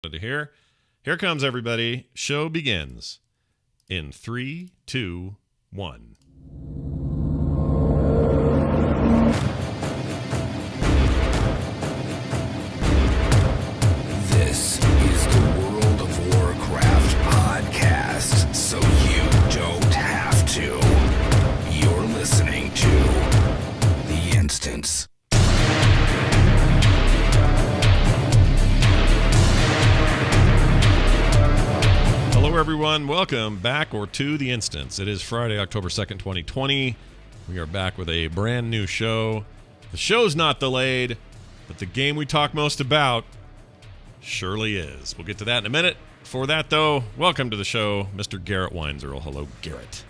Here comes everybody. Show begins in 3, 2, 1. This is the World of Warcraft podcast, so you don't have to. You're listening to The Instance. Hello, everyone. Welcome back or to The Instance. It is Friday, October 2nd, 2020. We are back with a brand new show. The show's not delayed, but the game we talk most about surely is. We'll get to that in a minute. Before that, though, welcome to the show, Mr. Garrett Weinzierl. Hello, Garrett.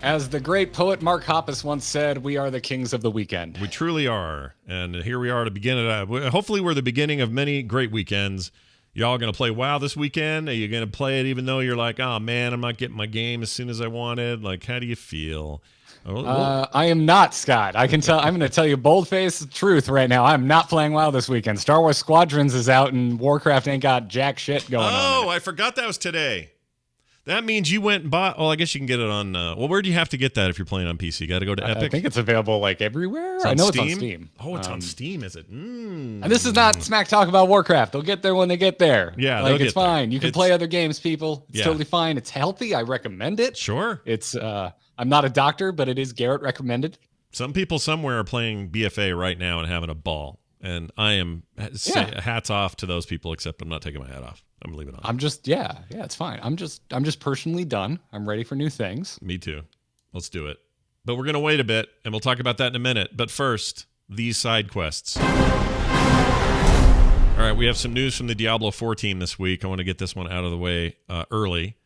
As the great poet Mark Hoppus once said, we are the kings of the weekend. We truly are. And here we are to begin it. Hopefully, we're the beginning of many great weekends. Y'all going to play WoW this weekend? Are you going to play it even though you're like, oh, man, I'm not getting my game as soon as I wanted? Like, how do you feel? I am not, Scott. I'm going to tell you bold-faced truth right now. I'm not playing WoW this weekend. Star Wars Squadrons is out and Warcraft ain't got jack shit going on. Oh, I forgot that was today. That means you went and bought. Well, I guess you can get it on. Where do you have to get that if you're playing on PC? You got to go to Epic. I think it's available like everywhere. I know it's on Steam. Oh, it's on Steam, is it? And this is not smack talk about Warcraft. They'll get there when they get there. Yeah, like it's fine. You can play other games, people. It's totally fine. It's healthy. I recommend it. Sure. It's. I'm not a doctor, but it is Garrett recommended. Some people somewhere are playing BFA right now and having a ball, and I am hats off to those people. Except I'm not taking my hat off. I'm leaving it on. I'm just, it's fine. I'm just personally done. I'm ready for new things. Me too. Let's do it. But we're going to wait a bit, and we'll talk about that in a minute. But first, these side quests. All right, we have some news from the Diablo 4 team this week. I want to get this one out of the way early.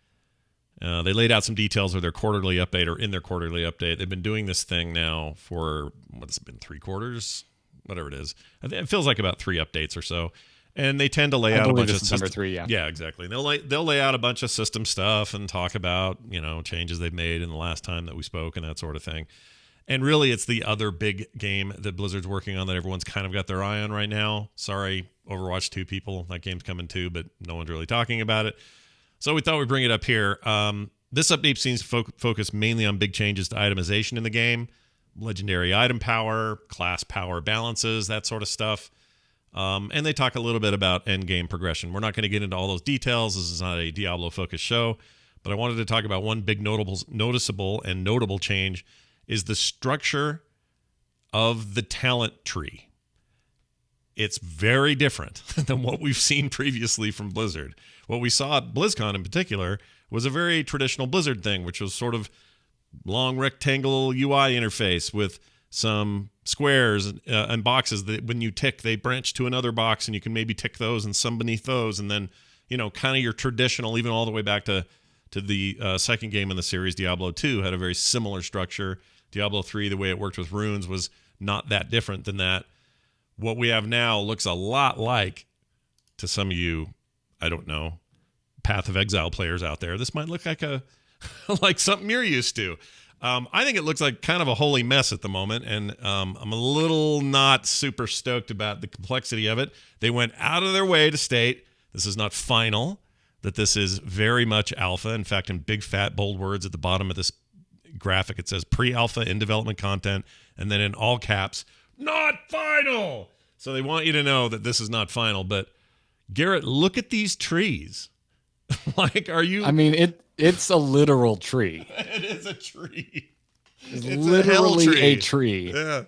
They laid out some details of their quarterly update, or in their quarterly update. They've been doing this thing now for, what's it been, 3 quarters? Whatever it is. It feels like about 3 updates or so. And they tend to lay out a bunch of system. Number 3, yeah. Yeah, exactly. They'll lay out a bunch of system stuff and talk about, changes they've made in the last time that we spoke and that sort of thing. And really, it's the other big game that Blizzard's working on that everyone's kind of got their eye on right now. Sorry, Overwatch 2 people. That game's coming too, but no one's really talking about it. So we thought we'd bring it up here. This update seems to focus mainly on big changes to itemization in the game, legendary item power, class power balances, that sort of stuff. And they talk a little bit about end game progression. We're not going to get into all those details. This is not a Diablo-focused show. But I wanted to talk about one big noticeable and notable change is the structure of the talent tree. It's very different than what we've seen previously from Blizzard. What we saw at BlizzCon in particular was a very traditional Blizzard thing, which was sort of long rectangle UI interface with some squares and boxes that when you tick, they branch to another box, and you can maybe tick those and some beneath those. And then, kind of your traditional, even all the way back to the second game in the series, Diablo 2, had a very similar structure. Diablo 3, the way it worked with runes was not that different than that. What we have now looks a lot like, to some of you, I don't know, Path of Exile players out there, this might look like like something you're used to. I think it looks like kind of a holy mess at the moment, and I'm a little not super stoked about the complexity of it. They went out of their way to state this is not final, that this is very much alpha. In fact, in big, fat, bold words at the bottom of this graphic, it says pre-alpha in development content, and then in all caps, not final. So they want you to know that this is not final. But Garrett, look at these trees. Like, are you? I mean, it's a literal tree. It is a tree. It's literally a tree. Yeah.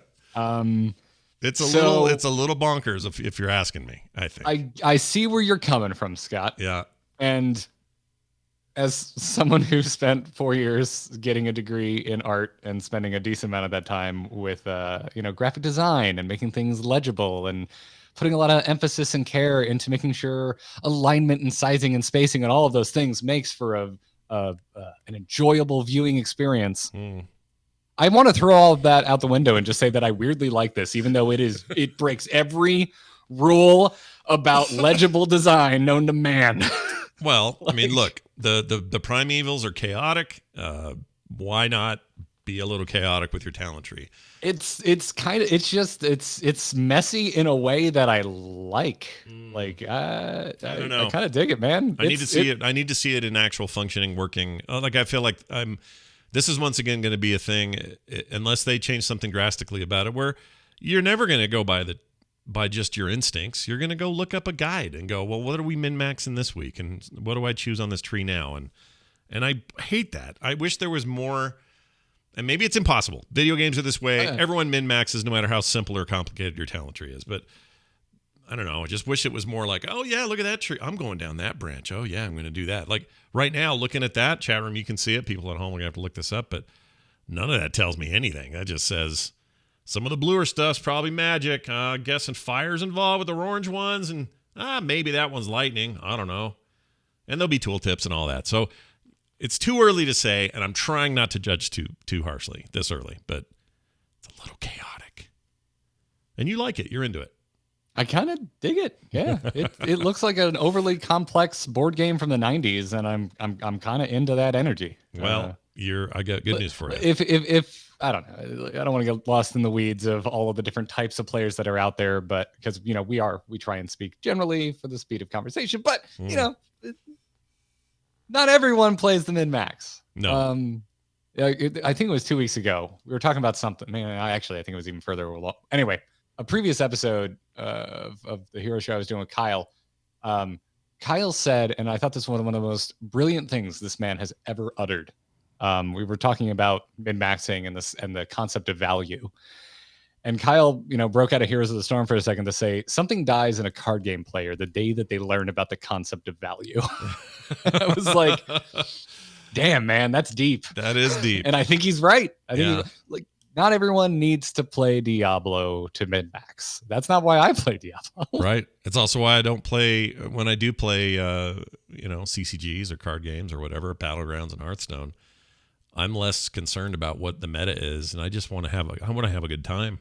It's a little bonkers if you're asking me, I think. I see where you're coming from, Scott. Yeah. And as someone who spent 4 years getting a degree in art and spending a decent amount of that time with graphic design and making things legible and putting a lot of emphasis and care into making sure alignment and sizing and spacing and all of those things makes for an enjoyable viewing experience. I want to throw all of that out the window and just say that I weirdly like this, even though it breaks every rule about legible design known to man. Well, I mean, look, the primevals are chaotic. Why not be a little chaotic with your talent tree. It's messy in a way that I like. Like I don't know. I kind of dig it, man. I need to see it. I need to see it in actual functioning, working. Like I feel like this is once again going to be a thing, unless they change something drastically about it, where you're never going to go by just your instincts. You're going to go look up a guide and go, well, what are we min-maxing this week, and what do I choose on this tree now? And I hate that. I wish there was more. And maybe it's impossible. Video games are this way. Everyone min-maxes no matter how simple or complicated your talent tree is. But I don't know. I just wish it was more like, oh, yeah, look at that tree. I'm going down that branch. Oh, yeah, I'm going to do that. Like right now, looking at that, chat room, you can see it. People at home are going to have to look this up. But none of that tells me anything. That just says some of the bluer stuff's probably magic. Guessing fire's involved with the orange ones. And maybe that one's lightning. I don't know. And there'll be tooltips and all that. So it's too early to say, and I'm trying not to judge too harshly this early, but it's a little chaotic. And you like it. You're into it. I kind of dig it. Yeah. It looks like an overly complex board game from the 90s, and I'm kind of into that energy. Well, I got good news for you. If I don't know, I don't want to get lost in the weeds of all of the different types of players that are out there, but because we try and speak generally for the speed of conversation, but not everyone plays the min-max. No. I think it was 2 weeks ago. We were talking about something. Man, I think it was even further along. Anyway, a previous episode of the Hero Show I was doing with Kyle. Kyle said, and I thought this was one of the most brilliant things this man has ever uttered. We were talking about min-maxing and the concept of value. And Kyle, broke out of Heroes of the Storm for a second to say, something dies in a card game player the day that they learn about the concept of value. I was like, damn, man, that's deep. That is deep. And I think he's right. I think not everyone needs to play Diablo to min-max. That's not why I play Diablo. Right. It's also why I don't play, when I do play, CCGs or card games or whatever, Battlegrounds and Hearthstone, I'm less concerned about what the meta is, and I just want to have a good time.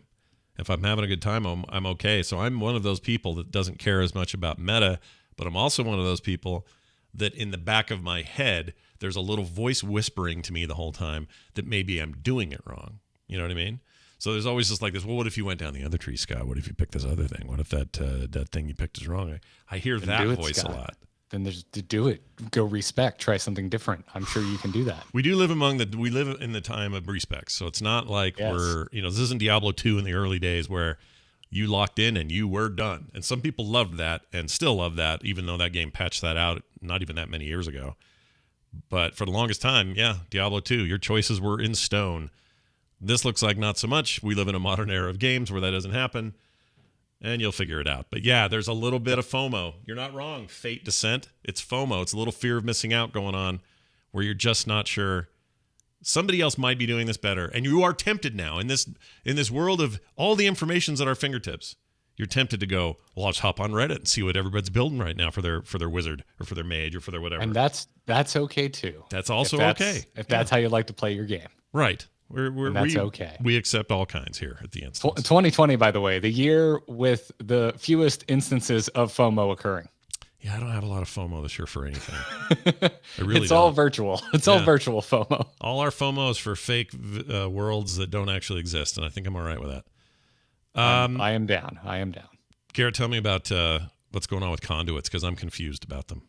If I'm having a good time, I'm okay. So I'm one of those people that doesn't care as much about meta, but I'm also one of those people that in the back of my head, there's a little voice whispering to me the whole time that maybe I'm doing it wrong. You know what I mean? So there's always just like this, well, what if you went down the other tree, Scott? What if you picked this other thing? What if that thing you picked is wrong? I hear that voice a lot. Then there's to do it. Go respec. Try something different. I'm sure you can do that. We live in the time of respec. So it's not like this isn't Diablo 2 in the early days where you locked in and you were done. And some people loved that and still love that, even though that game patched that out not even that many years ago. But for the longest time, Diablo 2, your choices were in stone. This looks like not so much. We live in a modern era of games where that doesn't happen. And you'll figure it out. But yeah, there's a little bit of FOMO. You're not wrong. Fate Descent. It's FOMO. It's a little fear of missing out going on where you're just not sure. Somebody else might be doing this better. And you are tempted now in this world of all the information's at our fingertips. You're tempted to go, well, let's hop on Reddit and see what everybody's building right now for their wizard or for their mage or for their whatever. And that's okay too. That's also okay. If that's how you like to play your game. Right. That's okay. We accept all kinds here at the instance. 2020, by the way, the year with the fewest instances of FOMO occurring. Yeah, I don't have a lot of FOMO this year for anything. I really It's all virtual. It's all virtual FOMO. All our FOMO is for fake worlds that don't actually exist, and I think I'm all right with that. I am down. Garrett, tell me about what's going on with conduits, because I'm confused about them.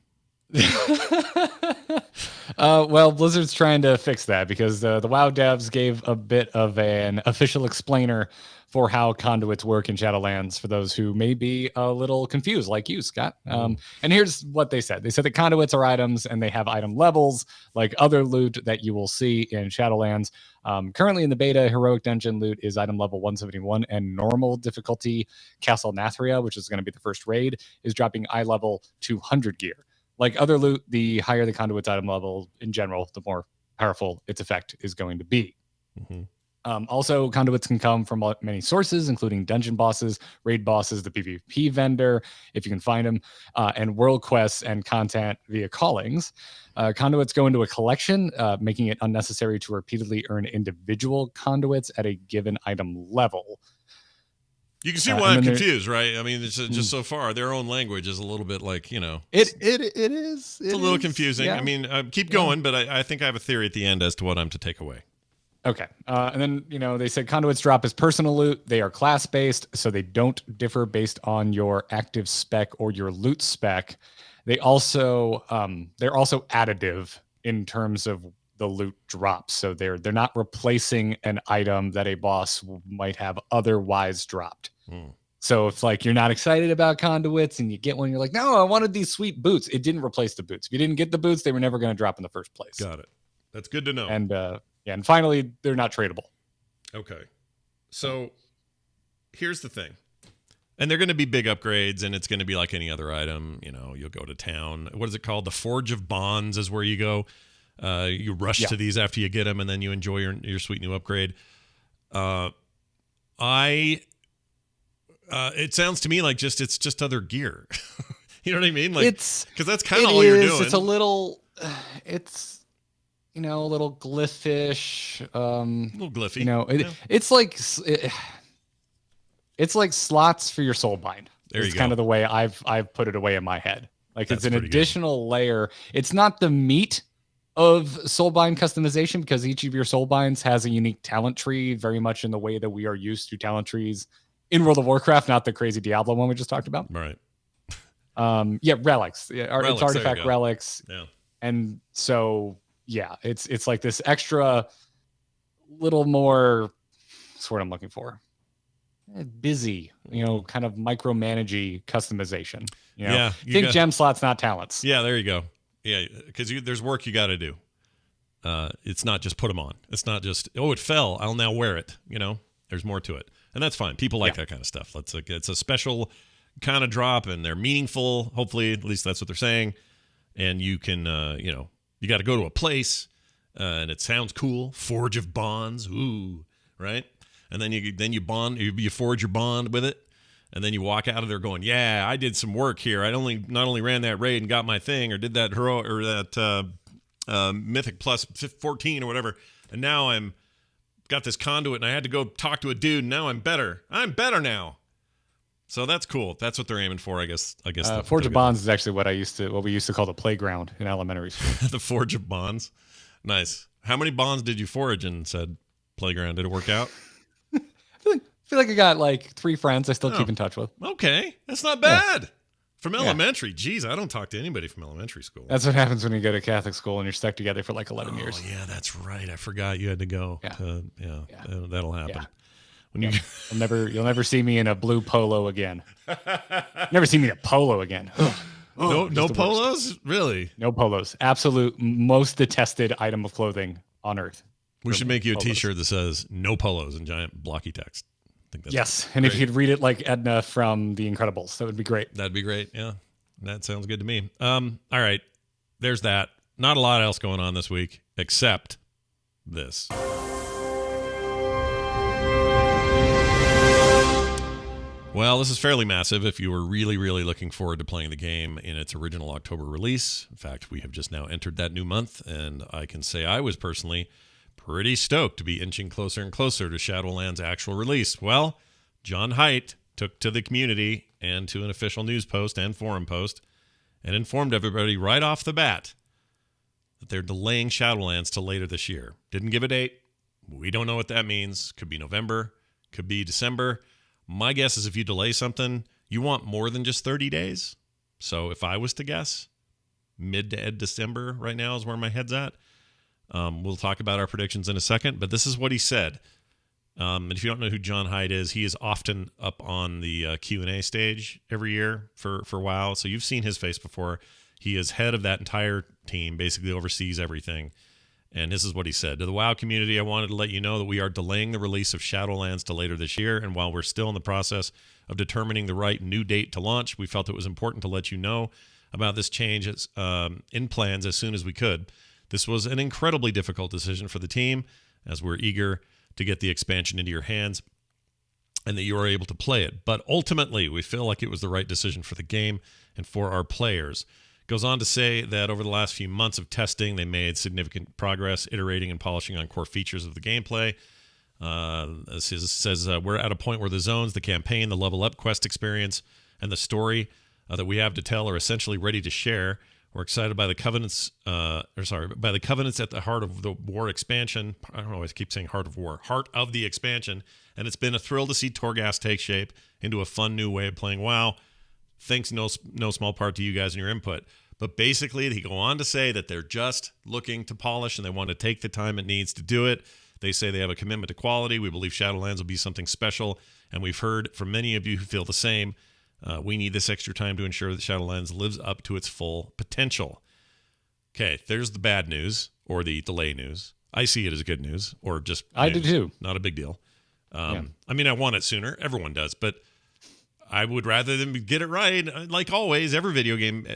Well, Blizzard's trying to fix that because the WoW devs gave a bit of an official explainer for how conduits work in Shadowlands for those who may be a little confused, like you, Scott. And here's what they said. They said that conduits are items and they have item levels like other loot that you will see in Shadowlands. Currently in the beta, Heroic Dungeon loot is item level 171, and normal difficulty Castle Nathria, which is going to be the first raid, is dropping eye level 200 gear. Like other loot, the higher the conduit's item level in general, the more powerful its effect is going to be. Mm-hmm. Also, conduits can come from many sources, including dungeon bosses, raid bosses, the PvP vendor, if you can find them, and world quests and content via callings. Conduits go into a collection, making it unnecessary to repeatedly earn individual conduits at a given item level. You can see why I'm confused, right? I mean, it's just so far, their own language is a little bit like, It is. It's a little confusing. Yeah. I mean, keep going, but I think I have a theory at the end as to what I'm to take away. Okay. And then, they said conduits drop as personal loot. They are class-based, so they don't differ based on your active spec or your loot spec. They're also additive in terms of the loot drops. So they're not replacing an item that a boss might have otherwise dropped. So if like you're not excited about conduits and you get one, you're like, no, I wanted these sweet boots. It didn't replace the boots. If you didn't get the boots, they were never going to drop in the first place. Got it. That's good to know. And and finally, they're not tradable. Okay. So here's the thing. And they're going to be big upgrades, and it's going to be like any other item. You'll go to town. What is it called? The Forge of Bonds is where you go. You rush to these after you get them, and then you enjoy your sweet new upgrade. It sounds to me like it's just other gear. You know what I mean? Like, because that's kind of all you're doing. It's a little, a little glyphish. A little glyphy. It's like slots for your soulbind. There you go. It's kind of the way I've put it away in my head. Like it's an additional layer. It's not the meat of soulbind customization because each of your soulbinds has a unique talent tree, very much in the way that we are used to talent trees in World of Warcraft, not the crazy Diablo one we just talked about. Right. Relics. It's artifact relics. Yeah. And so it's like this extra little more. That's what I'm looking for. Busy, kind of micromanagey customization. Gem slots, not talents. Yeah, there you go. Yeah, because there's work you got to do. It's not just put them on. It's not just, it fell, I'll now wear it. There's more to it. And that's fine. People like that kind of stuff. It's a special kind of drop, and they're meaningful. Hopefully, at least that's what they're saying. And you can, you got to go to a place, and it sounds cool. Forge of Bonds, ooh, right? And then you bond, you forge your bond with it, and then you walk out of there going, yeah, I did some work here. I not only ran that raid and got my thing, or did that hero or that mythic plus 14 or whatever, and now I'm got this conduit, and I had to go talk to a dude, and now I'm better. I'm better now. So that's cool. That's what they're aiming for, I guess. Forge of Bonds is actually what we used to call the playground in elementary school. The Forge of Bonds. Nice. How many bonds did you forge in said playground? Did it work out? I feel like I got like 3 friends I still keep in touch with. Okay. That's not bad. Yeah. From elementary. Geez, I don't talk to anybody from elementary school. That's what happens when you go to Catholic school and you're stuck together for like 11 years. Oh, yeah, that's right. I forgot you had to go. That'll happen. Yeah. You'll never see me in a blue polo again. Never see me in a polo again. No polos? Really? No polos. Absolute most detested item of clothing on earth. We should make you a t-shirt that says no polos in giant blocky text. I think that's and if you could read it like Edna from The Incredibles, that would be great. That'd be great. Yeah. That sounds good to me. All right. There's that. Not a lot else going on this week except this. Well, this is fairly massive if you were really, really looking forward to playing the game in its original October release. In fact, we have just now entered that new month, and I can say I was personally pretty stoked to be inching closer and closer to Shadowlands' actual release. Well, John Haidt took to the community and to an official news post and forum post and informed everybody right off the bat that they're delaying Shadowlands till later this year. Didn't give a date. We don't know what that means. Could be November. Could be December. My guess is if you delay something, you want more than just 30 days. So if I was to guess, mid to end December right now is where my head's at. We'll talk about our predictions in a second, but this is what he said. And if you don't know who John Haidt is, he is often up on the Q&A stage every year for WoW. So you've seen his face before. He is head of that entire team, basically oversees everything. And this is what he said. To the WoW community, I wanted to let you know that we are delaying the release of Shadowlands to later this year. And while we're still in the process of determining the right new date to launch, we felt it was important to let you know about this change in plans as soon as we could. This was an incredibly difficult decision for the team, as we're eager to get the expansion into your hands and that you are able to play it. But ultimately, we feel like it was the right decision for the game and for our players. Goes on to say that over the last few months of testing, they made significant progress, iterating and polishing on core features of the gameplay. It says we're at a point where the zones, the campaign, the level up quest experience, and the story that we have to tell are essentially ready to share. We're excited by the covenants, by the covenants at the heart of the war expansion. I don't know, I keep saying heart of war, heart of the expansion. And it's been a thrill to see Torghast take shape into a fun new way of playing WoW. Thanks no small part to you guys and your input. But basically, he go on to say that they're just looking to polish and they want to take the time it needs to do it. They say they have a commitment to quality. We believe Shadowlands will be something special. And we've heard from many of you who feel the same. We need this extra time to ensure that Shadowlands lives up to its full potential. Okay, there's the bad news or the delay news. I see it as good news or just I news. do too. Not a big deal. I mean, I want it sooner. Everyone does. But I would rather them get it right. Like always, every video game.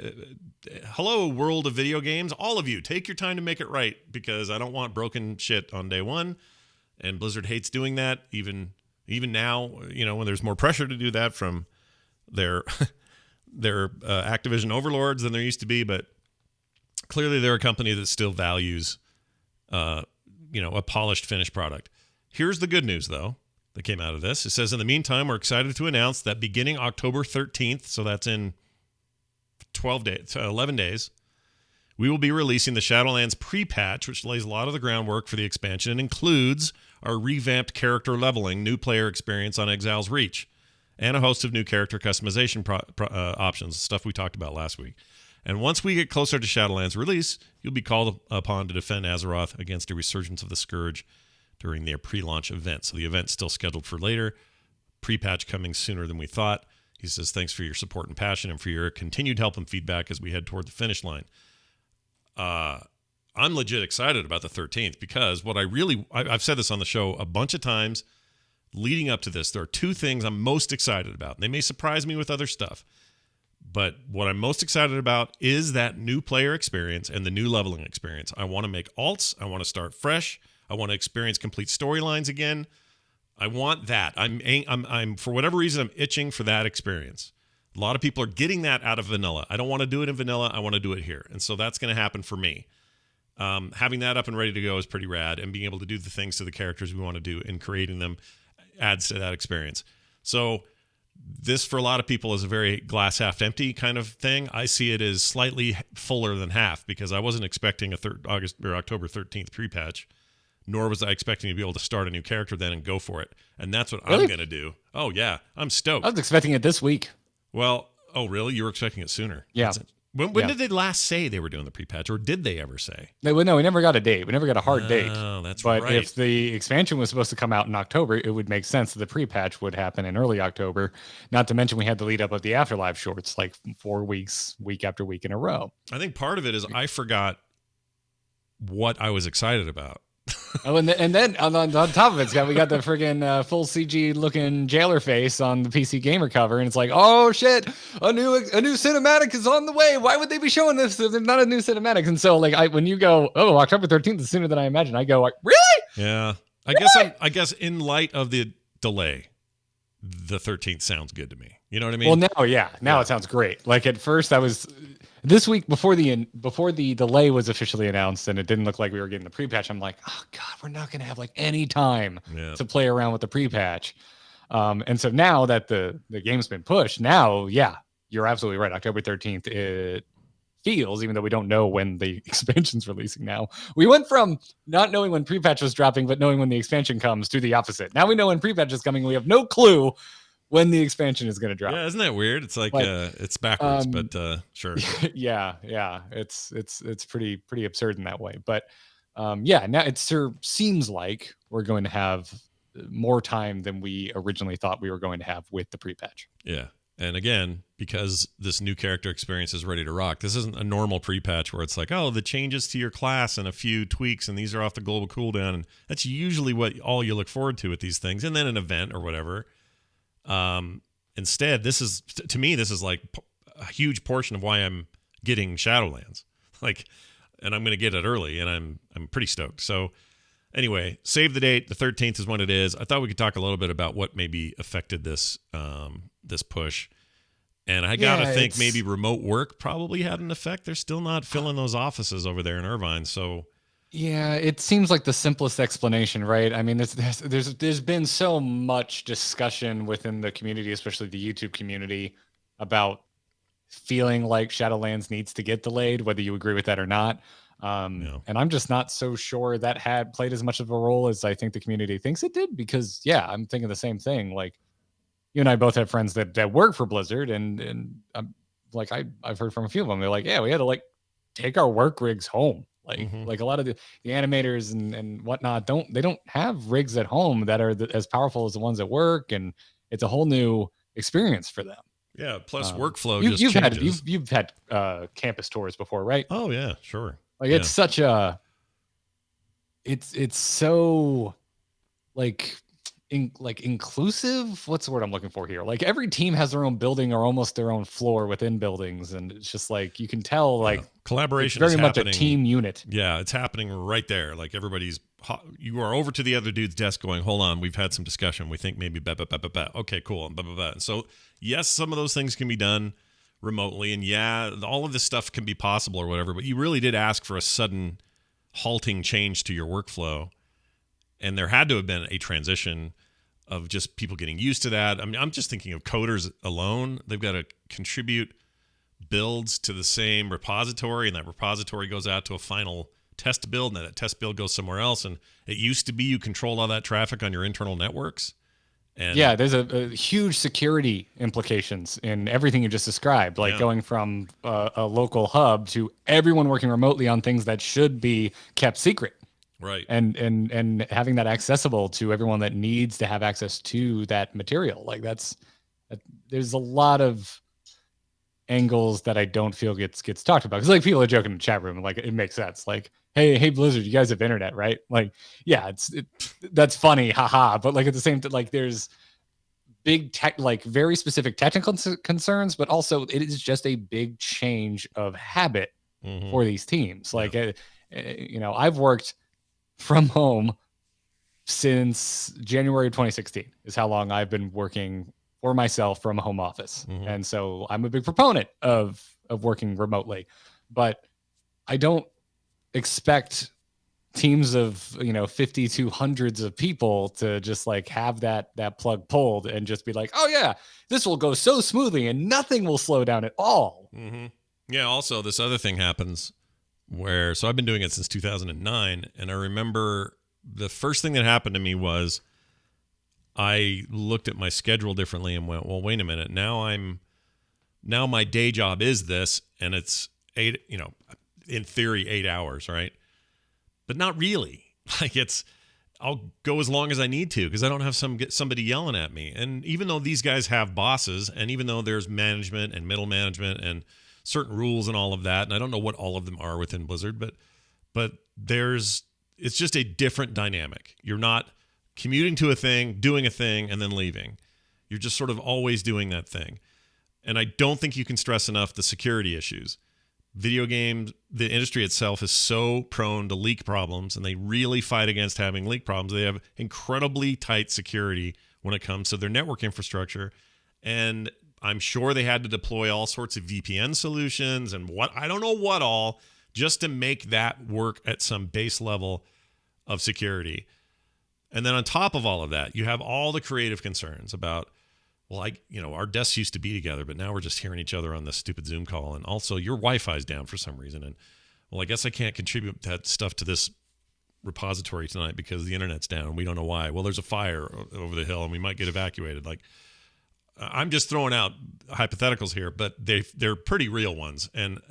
Hello, world of video games. All of you, take your time to make it right because I don't want broken shit on day one. And Blizzard hates doing that. Even now, when there's more pressure to do that from their Activision overlords than there used to be, but clearly they're a company that still values a polished finished product. Here's the good news though that came out of this. It says, in the meantime, we're excited to announce that beginning October 13th, so that's in 11 days, we will be releasing the Shadowlands pre-patch, which lays a lot of the groundwork for the expansion and includes our revamped character leveling, new player experience on Exile's Reach, and a host of new character customization options, stuff we talked about last week. And once we get closer to Shadowlands release, you'll be called upon to defend Azeroth against a resurgence of the Scourge during their pre-launch event. So the event's still scheduled for later, pre-patch coming sooner than we thought. He says, thanks for your support and passion and for your continued help and feedback as we head toward the finish line. I'm legit excited about the 13th because I've said this on the show a bunch of times leading up to this. There are two things I'm most excited about. They may surprise me with other stuff, but what I'm most excited about is that new player experience and the new leveling experience. I want to make alts. I want to start fresh. I want to experience complete storylines again. I want that. I'm for whatever reason, I'm itching for that experience. A lot of people are getting that out of vanilla. I don't want to do it in vanilla. I want to do it here. And so that's going to happen for me. Having that up and ready to go is pretty rad, and being able to do the things to the characters we want to do and creating them adds to that experience. So this, for a lot of people, is a very glass half empty kind of thing. I see it as slightly fuller than half because I wasn't expecting a October 13th pre-patch, nor was I expecting to be able to start a new character then and go for it. And that's what I'm going to do. Oh, yeah. I'm stoked. I was expecting it this week. Well, oh, really? You were expecting it sooner? Yeah. When did they last say they were doing the pre-patch, or did they ever say? No, we never got a date. We never got a hard date. Oh, that's right. But right. if the expansion was supposed to come out in October, it would make sense that the pre-patch would happen in early October. Not to mention we had the lead up of the Afterlife shorts, like 4 weeks, week after week in a row. I think part of it is I forgot what I was excited about. Oh, and then on top of it, Scott, we got the friggin' full CG looking jailer face on the PC Gamer cover, and it's like, oh shit, a new cinematic is on the way. Why would they be showing this if there's not a new cinematic? And so, like, when you go, oh, October 13th is sooner than I imagined, I go, like, really? Yeah, I guess in light of the delay, the 13th sounds good to me. You know what I mean? Well, now it sounds great. Like at first, I was. This week before the delay was officially announced and it didn't look like we were getting the pre-patch, I'm like, oh God, we're not going to have like any time to play around with the pre-patch. And so now that the game's been pushed, now, yeah, you're absolutely right. October 13th, it feels, even though we don't know when the expansion's releasing now. We went from not knowing when pre-patch was dropping, but knowing when the expansion comes to the opposite. Now we know when pre-patch is coming. We have no clue when the expansion is going to drop. Yeah, isn't that weird? It's like it's backwards, but sure. Yeah, it's pretty absurd in that way. But now it seems like we're going to have more time than we originally thought we were going to have with the pre-patch. Yeah, and again, because this new character experience is ready to rock, this isn't a normal pre-patch where it's like, oh, the changes to your class and a few tweaks, and these are off the global cooldown, and that's usually all you look forward to with these things, and then an event or whatever. Instead, this is like a huge portion of why I'm getting Shadowlands, and I'm going to get it early, and I'm pretty stoked. So anyway, save the date. The 13th is when it is. I thought we could talk a little bit about what maybe affected this push. And I got to think maybe remote work probably had an effect. They're still not filling those offices over there in Irvine. So yeah, it seems like the simplest explanation, right? I mean, there's been so much discussion within the community, especially the YouTube community, about feeling like Shadowlands needs to get delayed, whether you agree with that or not. And I'm just not so sure that had played as much of a role as I think the community thinks it did, because I'm thinking the same thing. Like, you and I both have friends that work for Blizzard, and like I've heard from a few of them. They're like, yeah, we had to like take our work rigs home. Like a lot of the animators and whatnot don't have rigs at home that are as powerful as the ones at work, and it's a whole new experience for them. Yeah. Plus workflow you've changes. You've had campus tours before, right? Oh yeah, sure. Like it's such a it's so like inclusive. What's the word I'm looking for here? Like every team has their own building or almost their own floor within buildings, and it's just like you can tell like collaboration it's very is much happening. A team unit. Yeah, it's happening right there. Like everybody's you are over to the other dude's desk going, hold on, we've had some discussion, we think maybe okay, cool, and and so yes, some of those things can be done remotely, and yeah, all of this stuff can be possible or whatever, but you really did ask for a sudden halting change to your workflow, and there had to have been a transition of just people getting used to that. I mean, I'm just thinking of coders alone. They've got to contribute builds to the same repository, and that repository goes out to a final test build, and then that test build goes somewhere else. And it used to be you controlled all that traffic on your internal networks. And yeah, there's a huge security implications in everything you just described, like going from a local hub to everyone working remotely on things that should be kept secret. Right. And having that accessible to everyone that needs to have access to that material. Like there's a lot of angles that I don't feel gets talked about. Because like people are joking in the chat room, and like it makes sense. Like, hey Blizzard, you guys have internet, right? Like, yeah, that's funny, haha. But like at the same time, like there's big like very specific technical concerns, but also it is just a big change of habit for these teams. Like, I've worked from home since January 2016 is how long I've been working for myself from a home office. And so I'm a big proponent of working remotely, but I don't expect teams of 50 to hundreds of people to just like have that plug pulled and just be like, oh yeah, this will go so smoothly and nothing will slow down at all. Yeah, also this other thing happens where, so I've been doing it since 2009, and I remember the first thing that happened to me was I looked at my schedule differently and went, well, wait a minute, now my day job is this, and it's in theory 8 hours, right? But not really. Like I'll go as long as I need to because I don't have somebody yelling at me. And even though these guys have bosses, and even though there's management and middle management and certain rules and all of that, and I don't know what all of them are within Blizzard, but it's just a different dynamic. You're not commuting to a thing, doing a thing, and then leaving. You're just sort of always doing that thing. And I don't think you can stress enough the security issues. Video games, the industry itself is so prone to leak problems, and they really fight against having leak problems. They have incredibly tight security when it comes to their network infrastructure, and I'm sure they had to deploy all sorts of VPN solutions and I don't know what all, just to make that work at some base level of security. And then on top of all of that, you have all the creative concerns about, well, our desks used to be together, but now we're just hearing each other on this stupid Zoom call. And also your Wi-Fi's down for some reason. And well, I guess I can't contribute that stuff to this repository tonight because the internet's down. We don't know why. Well, there's a fire over the hill and we might get evacuated. Like, I'm just throwing out hypotheticals here, but they're pretty real ones. And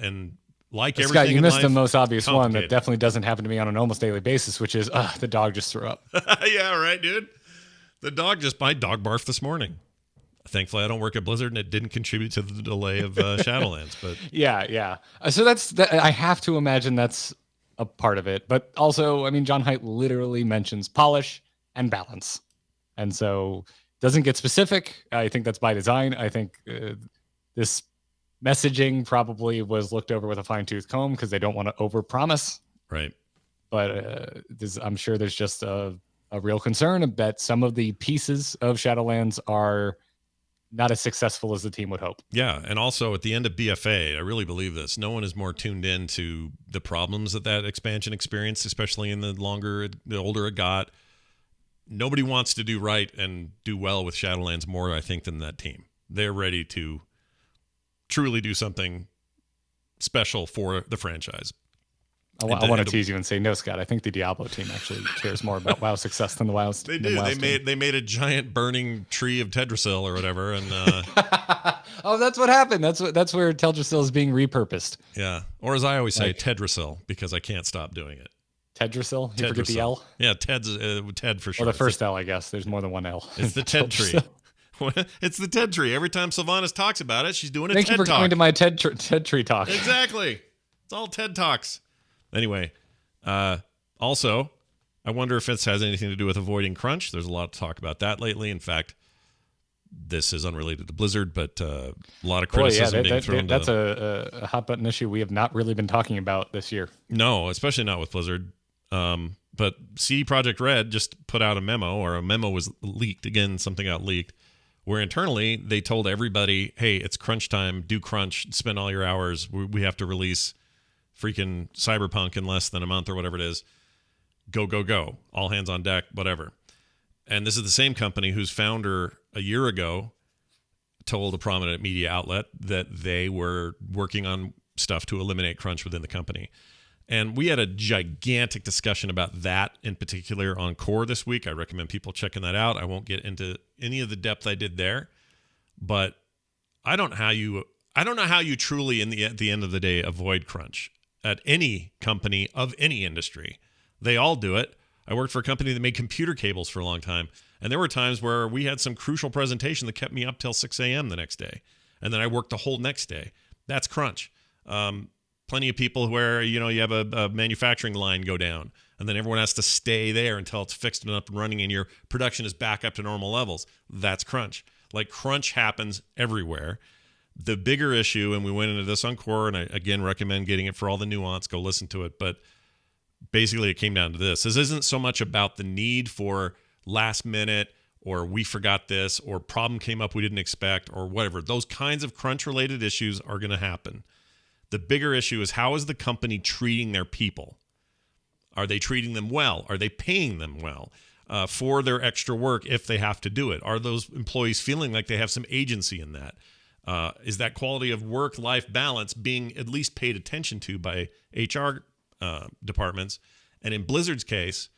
like Scott, everything you in missed life, the most obvious one that definitely doesn't happen to me on an almost daily basis, which is the dog just threw up. Yeah, right, dude. My dog barfed this morning. Thankfully, I don't work at Blizzard, and it didn't contribute to the delay of Shadowlands. But yeah. So I have to imagine that's a part of it. But also, I mean, John Haidt literally mentions polish and balance, and so doesn't get specific. I think that's by design. I think this messaging probably was looked over with a fine-tooth comb because they don't want to overpromise. Right. But I'm sure there's just a real concern that some of the pieces of Shadowlands are not as successful as the team would hope. Yeah, and also at the end of BFA, I really believe this, no one is more tuned in to the problems that expansion experienced, especially in the older it got. Nobody wants to do right and do well with Shadowlands more, I think, than that team. They're ready to truly do something special for the franchise. I want to tease you and say, no, Scott, I think the Diablo team actually cares more about WoW success than the WoW They do. They made a giant burning tree of Teldrassil or whatever, and oh, that's what happened. That's where Teldrassil is being repurposed. Yeah, or as I always say, Tedrassil, because I can't stop doing it. Tedrassil? You forget the L? Yeah, Ted for sure. Well, the first L, I guess. There's more than one L. It's the Ted tree. It's the Ted tree. Every time Sylvanas talks about it, she's doing a TED talk. Thank you for coming to my TED tree talk. Exactly. It's all TED Talks. Anyway, also, I wonder if it has anything to do with avoiding crunch. There's a lot to talk about that lately. In fact, this is unrelated to Blizzard, but a lot of criticism being thrown. That's a hot button issue we have not really been talking about this year. No, especially not with Blizzard. But CD Projekt Red just put out a memo was leaked. Again, something got leaked, where internally they told everybody, hey, it's crunch time, do crunch, spend all your hours. We have to release freaking Cyberpunk in less than a month or whatever it is. Go. All hands on deck, whatever. And this is the same company whose founder a year ago told a prominent media outlet that they were working on stuff to eliminate crunch within the company. And we had a gigantic discussion about that in particular on Core this week. I recommend people checking that out. I won't get into any of the depth I did there, but I don't know how you truly at the end of the day avoid crunch at any company of any industry. They all do it. I worked for a company that made computer cables for a long time, and there were times where we had some crucial presentation that kept me up till 6 a.m. the next day, and then I worked the whole next day. That's crunch. Plenty of people where you have a manufacturing line go down, and then everyone has to stay there until it's fixed and up and running, and your production is back up to normal levels. That's crunch. Like, crunch happens everywhere. The bigger issue, and we went into this on Core, and I again recommend getting it for all the nuance. Go listen to it. But basically, it came down to this. This isn't so much about the need for last minute or we forgot this or problem came up we didn't expect or whatever. Those kinds of crunch-related issues are going to happen. The bigger issue is, how is the company treating their people? Are they treating them well? Are they paying them well for their extra work if they have to do it? Are those employees feeling like they have some agency in that? Is that quality of work-life balance being at least paid attention to by HR departments? And in Blizzard's case,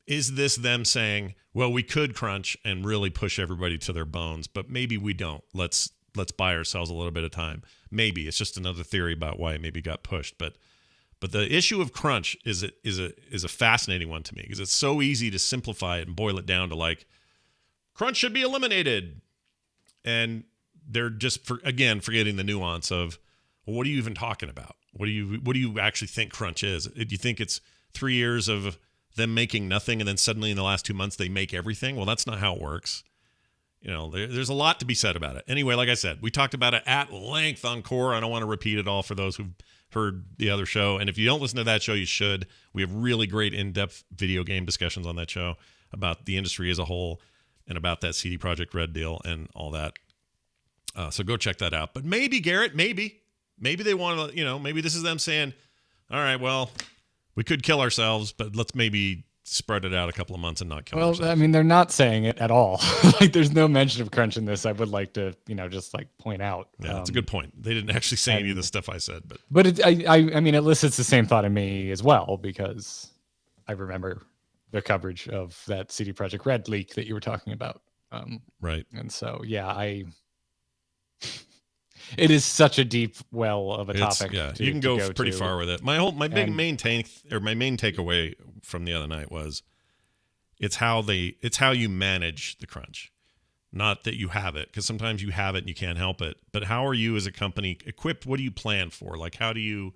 is this them saying, well, we could crunch and really push everybody to their bones, but maybe we don't. Let's buy ourselves a little bit of time. Maybe it's just another theory about why it maybe got pushed. But the issue of crunch is a fascinating one to me, because it's so easy to simplify it and boil it down to like, crunch should be eliminated. And they're just forgetting the nuance of, well, what are you even talking about? What do you actually think crunch is? Do you think it's 3 years of them making nothing and then suddenly in the last 2 months they make everything? Well, that's not how it works. There's a lot to be said about it. Anyway, like I said, we talked about it at length on Core. I don't want to repeat it all for those who've heard the other show. And if you don't listen to that show, you should. We have really great in-depth video game discussions on that show about the industry as a whole and about that CD Projekt Red deal and all that. So go check that out. But maybe, Garrett, maybe they want to, maybe this is them saying, all right, well, we could kill ourselves, but let's maybe spread it out a couple of months and not kill ourselves. Well, I mean, they're not saying it at all. Like, there's no mention of crunch in this. I would like to, just like point out. Yeah, that's a good point. They didn't actually say any of the stuff I said, but I mean, it elicits the same thought in me as well, because I remember the coverage of that CD Projekt Red leak that you were talking about. Right. And so, yeah, it is such a deep well of a topic. Yeah, you can go pretty far with it. My main takeaway from the other night was it's how you manage the crunch, not that you have it, because sometimes you have it and you can't help it. But how are you as a company equipped? What do you plan for? Like, how do you,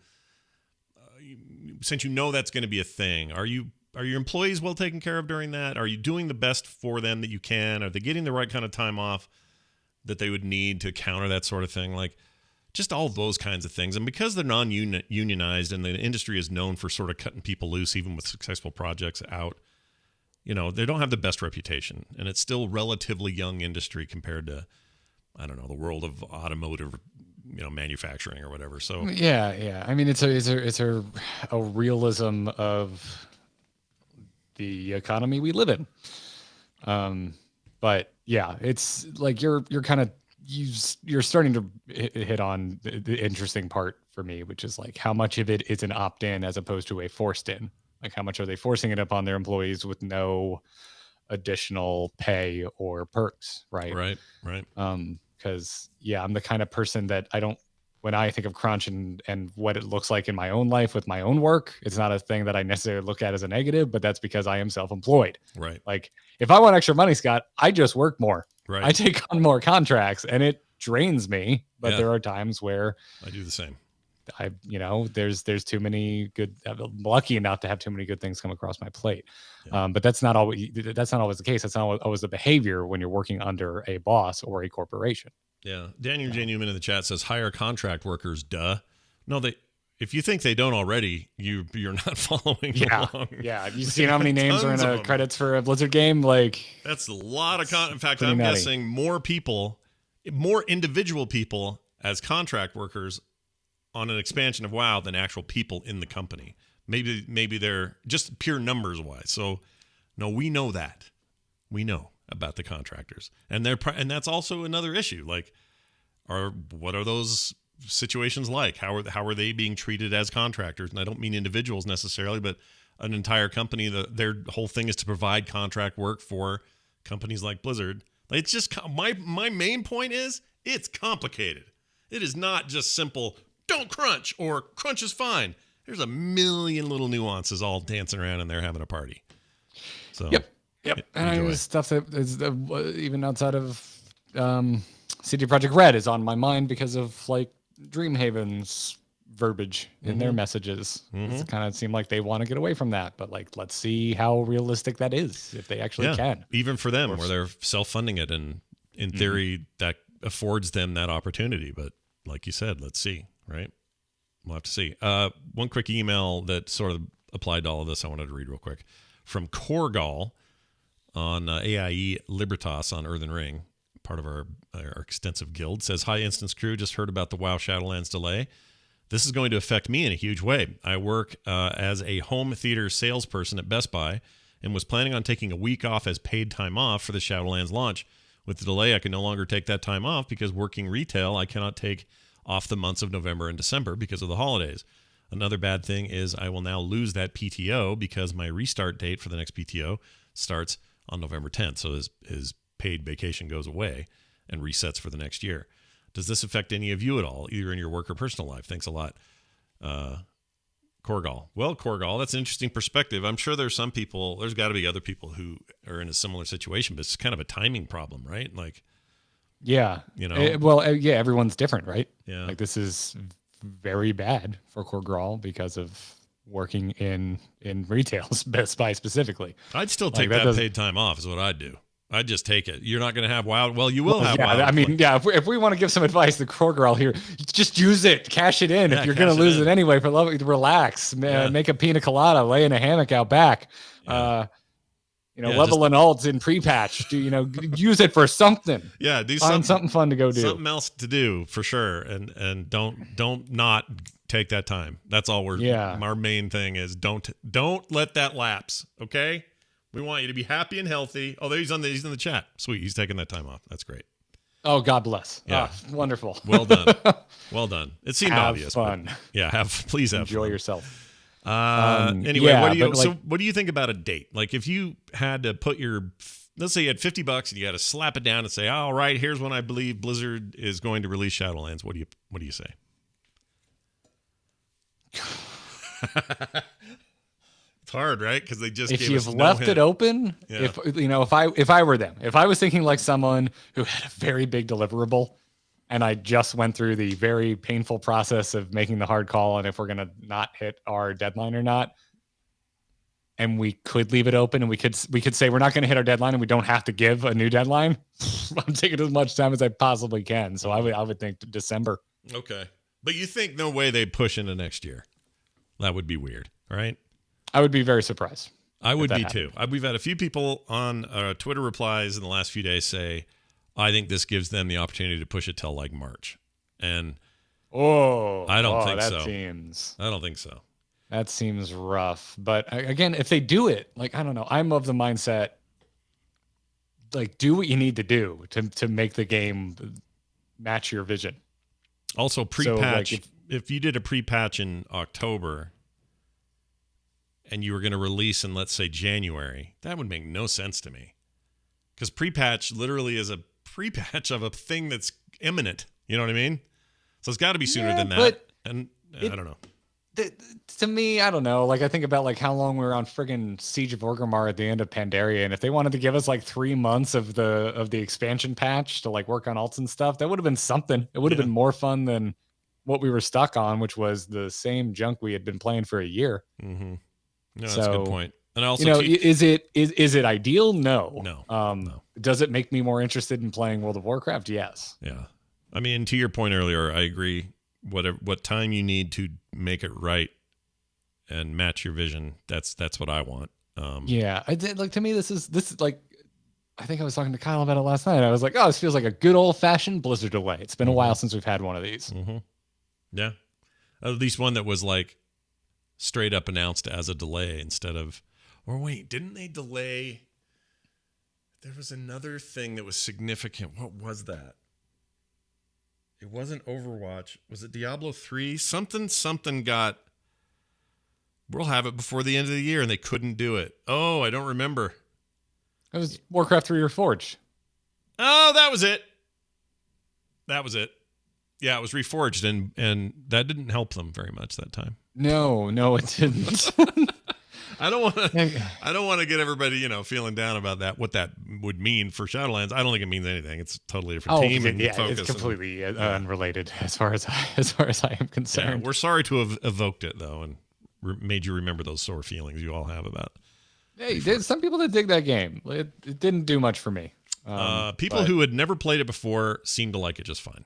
since you know that's going to be a thing, are your employees well taken care of during that? Are you doing the best for them that you can? Are they getting the right kind of time off that they would need to counter that sort of thing? Like, just all those kinds of things. And because they're non-unionized and the industry is known for sort of cutting people loose, even with successful projects out, they don't have the best reputation. And it's still relatively young industry compared to, I don't know, the world of automotive, manufacturing or whatever. So yeah. I mean, it's a realism of the economy we live in. But yeah, it's like you're kind of you're starting to hit on the interesting part for me, which is like how much of it is an opt-in as opposed to a forced in. Like how much are they forcing it upon their employees with no additional pay or perks, right? Right. Because I'm the kind of person that when I think of crunch and what it looks like in my own life with my own work, it's not a thing that I necessarily look at as a negative, but that's because I am self-employed. Right. Like if I want extra money, Scott, I just work more. Right. I take on more contracts and it drains me, but there are times where I do the same. There's too many good. I'm lucky enough to have too many good things come across my plate. But that's not always the case. That's not always the behavior when you're working under a boss or a corporation. Yeah. Daniel J. Newman in the chat says hire contract workers. Duh. No, if you think they don't already, you're not following along. Yeah. You seen how many names are in the credits for a Blizzard game? Like that's a lot of in fact, I'm guessing more individual people as contract workers on an expansion of WoW than actual people in the company. Maybe they're just pure numbers wise. So no, we know that. We know about the contractors, and that's also another issue. Like, what are those situations like? How are they being treated as contractors? And I don't mean individuals necessarily, but an entire company. Their whole thing is to provide contract work for companies like Blizzard. It's just my main point is it's complicated. It is not just simple. Don't crunch or crunch is fine. There's a million little nuances all dancing around and they're having a party. So Yep. And stuff that is even outside of CD Projekt Red is on my mind because of like Dreamhaven's verbiage in their messages. It kind of seemed like they want to get away from that, but like let's see how realistic that is if they actually can. Even for them, where they're self-funding it, and in theory that affords them that opportunity. But like you said, let's see. Right? We'll have to see. One quick email that sort of applied to all of this I wanted to read real quick from Korgal on AIE Libertas on Earthen Ring, part of our extensive guild, says, hi, Instance Crew. Just heard about the WoW Shadowlands delay. This is going to affect me in a huge way. I work as a home theater salesperson at Best Buy and was planning on taking a week off as paid time off for the Shadowlands launch. With the delay, I can no longer take that time off because working retail, I cannot take off the months of November and December because of the holidays. Another bad thing is I will now lose that PTO because my restart date for the next PTO starts on November 10th. So his paid vacation goes away and resets for the next year. Does this affect any of you at all, either in your work or personal life? Thanks a lot. Korgal. Well, Korgal, that's an interesting perspective. I'm sure there's got to be other people who are in a similar situation, but it's kind of a timing problem, right? Like, yeah. Everyone's different, right? Yeah. Like this is very bad for Korgal because of working in retail, Best Buy specifically. I'd still take that paid time off is what I'd do. I'd just take it. You're not going to have wild. Well, you will have wild. I mean, if we want to give some advice to Korgal here, just use it, cash it in. If you're going to lose it anyway, for love, relax, make a pina colada, lay in a hammock out back. Level an alt in pre-patch. Use it for something. Yeah, find something fun to go do. Something else to do for sure, and don't not take that time. That's all our main thing is don't let that lapse. Okay, we want you to be happy and healthy. Oh, he's in the chat. Sweet, he's taking that time off. That's great. Oh, God bless. Yeah, wonderful. Well done. Well done. It seemed obvious. Fun. Please enjoy fun. yourself. Anyway, what do you think about a date? Like if you had to put let's say you had $50 and you had to slap it down and say, all right, here's when I believe Blizzard is going to release Shadowlands. What do you say? It's hard, right? Because they just if you've left it open. Yeah. If I were them, if I was thinking like someone who had a very big deliverable, and I just went through the very painful process of making the hard call on if we're gonna not hit our deadline or not, and we could leave it open, and we could say we're not gonna hit our deadline, and we don't have to give a new deadline. I'm taking as much time as I possibly can, so I would think December. Okay, but you think no way they push into next year? That would be weird, right? I would be very surprised. I would be too. We've had a few people on Twitter replies in the last few days say, I think this gives them the opportunity to push it till like March. And I don't think so. I don't think so. That seems rough. But again, if they do it, like, I don't know. I'm of the mindset, like, do what you need to do to make the game match your vision. Also, pre-patch. So, like, if you did a pre-patch in October and you were going to release in, let's say, January, that would make no sense to me. Because pre-patch literally is a pre-patch of a thing that's imminent. You know what I mean? So it's got to be sooner than that. But And I don't know. To me, I don't know. Like, I think about like how long we were on friggin' Siege of Orgrimmar at the end of Pandaria, and if they wanted to give us like 3 months of the expansion patch to like work on alts and stuff, that would have been something. It would have been more fun than what we were stuck on, which was the same junk we had been playing for a year. Mm-hmm. No, that's a good point. And also, you know, is it ideal? No. No. Does it make me more interested in playing World of Warcraft? Yes. Yeah. I mean, to your point earlier, I agree. What time you need to make it right and match your vision, that's what I want. Yeah, I did. Like, to me, this is like, I think I was talking to Kyle about it last night. I was like, oh, this feels like a good old fashioned Blizzard delay. It's been a while since we've had one of these. Mm-hmm. Yeah, at least one that was like straight up announced as a delay instead of, or wait, didn't they delay? There was another thing that was significant. What was that? It wasn't Overwatch. Was it Diablo 3? Something got, we'll have it before the end of the year, and they couldn't do it. Oh, I don't remember. It was Warcraft 3 Reforged. Oh, that was it. Yeah, it was Reforged, and that didn't help them very much that time. No, it didn't. I don't want to get everybody, feeling down about that. What that would mean for Shadowlands, I don't think it means anything. It's a totally different team and focus. It's completely unrelated as far as I am concerned. Yeah, we're sorry to have evoked it though, and made you remember those sore feelings you all have about. Hey, there's some people that dig that game. It didn't do much for me. People who had never played it before seem to like it just fine.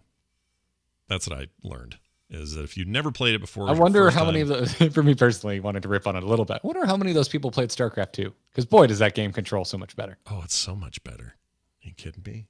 That's what I learned. Is that if you've never played it before? I wonder how many of those, for me personally, wanted to rip on it a little bit. I wonder how many of those people played StarCraft 2. Because boy, does that game control so much better. Oh, it's so much better. Are you kidding me?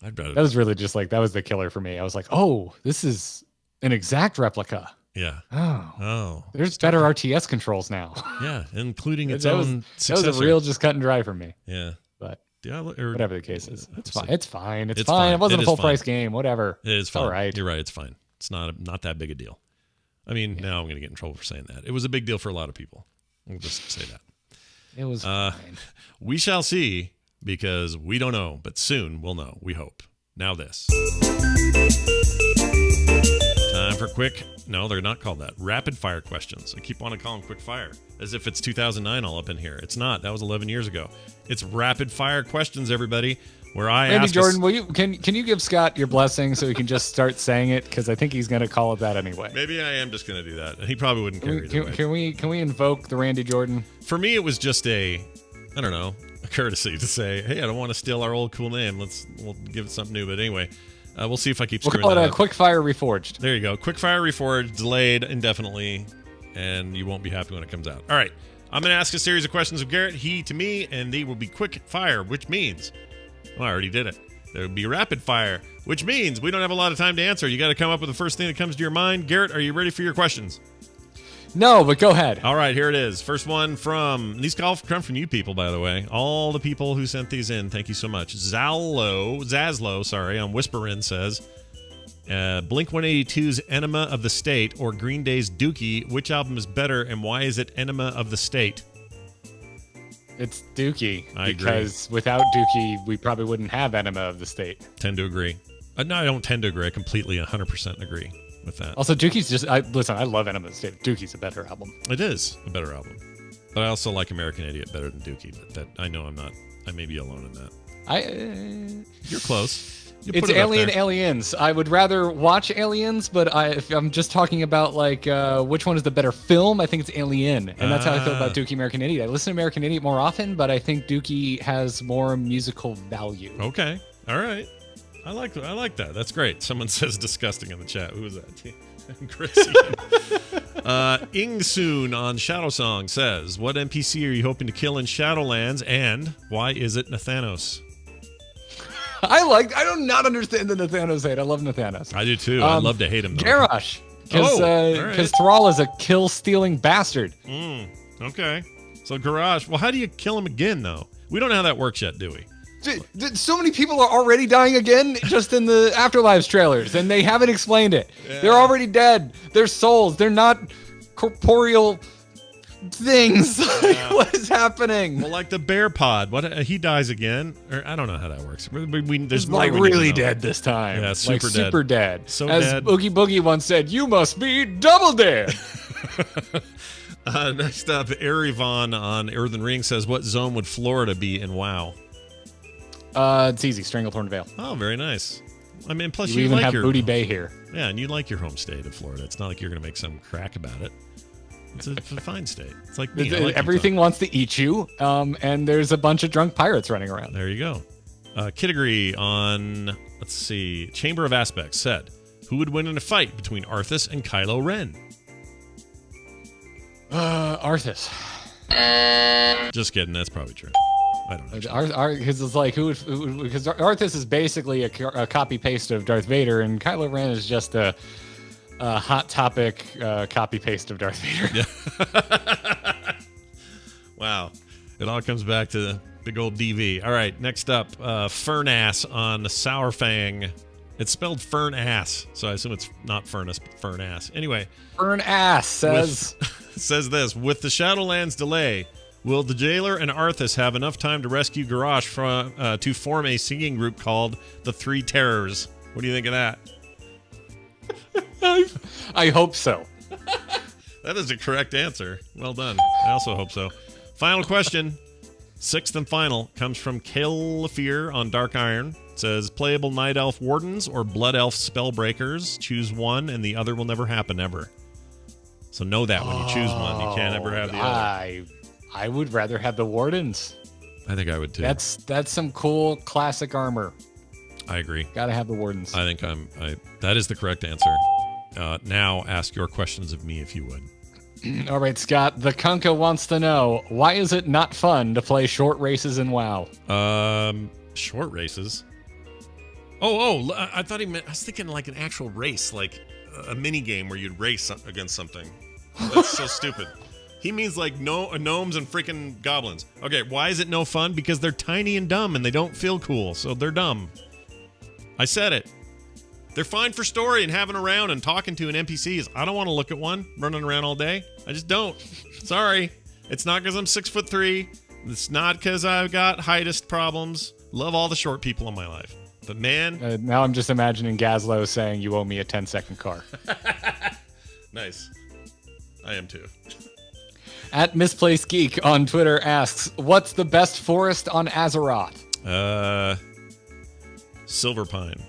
I'd rather. That was really just like, that was the killer for me. I was like, oh, this is an exact replica. Yeah. Oh. There's better RTS controls now. Yeah, including its own successor. That was a real just cut and dry for me. Yeah. But Diablo, whatever the case is, it's fine. It's fine. It's fine. It wasn't a full price game. Whatever. It is fine. All right. You're right. It's fine. It's not that big a deal. I mean, now I'm going to get in trouble for saying that. It was a big deal for a lot of people. We'll just say that. It was fine. We shall see, because we don't know, but soon we'll know. We hope. Now this. Time for no, they're not called that. Rapid fire questions. I keep wanting to call them quick fire, as if it's 2009 all up in here. It's not. That was 11 years ago. It's rapid fire questions, everybody. Where I Randy ask Jordan, can you give Scott your blessing so he can just start saying it, because I think he's going to call it that anyway. Maybe I am just going to do that, and he probably wouldn't care either way. Can we invoke the Randy Jordan? For me, it was just a courtesy to say, hey, I don't want to steal our old cool name. We'll give it something new. But anyway, we'll see if I keep screwing that up. We'll call it a Quick Fire Reforged. There you go. Quick Fire Reforged, delayed indefinitely, and you won't be happy when it comes out. All right, I'm going to ask a series of questions of Garrett, he to me, and they will be quick fire, which means, well, I already did it. There would be rapid fire, which means we don't have a lot of time to answer. You got to come up with the first thing that comes to your mind. Garrett, are you ready for your questions? No, but go ahead. All right, here it is. First one these all come from you people, by the way. All the people who sent these in, thank you so much. Zazlo, on Whisperin says, Blink-182's Enema of the State or Green Day's Dookie, which album is better and why is it Enema of the State? It's Dookie. I agree. Because without Dookie, we probably wouldn't have Enema of the State. Tend to agree. No, I don't tend to agree. I completely 100% agree with that. Also, Dookie's just... listen, I love Enema of the State. Dookie's a better album. It is a better album. But I also like American Idiot better than Dookie. But that I know I'm not... I may be alone in that. You're close. It's Alien Aliens. I would rather watch Aliens, but if I'm just talking about like which one is the better film, I think it's Alien, and that's how I feel about Dookie American Idiot. I listen to American Idiot more often, but I think Dookie has more musical value. Okay, all right, I like that. That's great. Someone says disgusting in the chat. Who was that? Chrissy. Ingsoon on Shadow Song says, "What NPC are you hoping to kill in Shadowlands, and why is it Nathanos?" I do not understand the Nathanos hate. I love Nathanos. I do too. I love to hate him though. Garrosh. Because Thrall is a kill-stealing bastard. Okay. So Garrosh. Well, how do you kill him again, though? We don't know how that works yet, do we? So many people are already dying again just in the Afterlives trailers, and they haven't explained it. Yeah. They're already dead. They're souls. They're not corporeal things. Yeah. What is happening? Well, like the bear pod. What he dies again? Or I don't know how that works. There's like really dead this time. Yeah, super dead. Super dead. So as dead. Oogie Boogie once said, "You must be double dead." Next up, Erivon on Earthen Ring says, "What zone would Florida be in WoW?" It's easy. Stranglethorn Vale. Oh, very nice. I mean, plus you you even like have your Booty Bay here. Yeah, and you like your home state of Florida. It's not like you're going to make some crack about it. It's a fine state. It's like me. Like everything wants to eat you, and there's a bunch of drunk pirates running around. There you go. Kittigree on, let's see, Chamber of Aspects said, "Who would win in a fight between Arthas and Kylo Ren?" Arthas. Just kidding. That's probably true. I don't know. Because it's like because Arthas is basically a copy paste of Darth Vader, and Kylo Ren is just a hot topic copy paste of Darth Vader. Yeah. Wow, it all comes back to the big old DV. All right, next up, Fernass on Sourfang. It's spelled Fernass, so I assume it's not Furnace, but Fernass. Anyway, Fernass says this: with the Shadowlands delay, will the jailer and Arthas have enough time to rescue Garrosh to form a singing group called the Three Terrors? What do you think of that? I hope so. That is the correct answer. Well done. I also hope so. Final question, sixth and final, comes from Kalefir on Dark Iron. It says, playable Night Elf Wardens or Blood Elf Spellbreakers. Choose one and the other will never happen ever. So know that when you choose one, you can't ever have the other. I would rather have the Wardens. I think I would too. That's some cool classic armor. I agree. Gotta have the Wardens. I think that is the correct answer. Now ask your questions of me if you would. All right, Scott. The Kunka wants to know, why is it not fun to play short races in WoW? Short races? Oh, I thought he meant, I was thinking like an actual race, like a mini game where you'd race against something. That's so stupid. He means like gnomes and freaking goblins. Okay, why is it no fun? Because they're tiny and dumb and they don't feel cool, so they're dumb. I said it. They're fine for story and having around and talking to an NPCs. I don't want to look at one running around all day. I just don't. Sorry. It's not because I'm 6'3". It's not because I've got heightist problems. Love all the short people in my life. But man. Now I'm just imagining Gazlo saying, "You owe me a 10-second car." Nice. I am too. At Misplaced Geek on Twitter asks, what's the best forest on Azeroth? Silverpine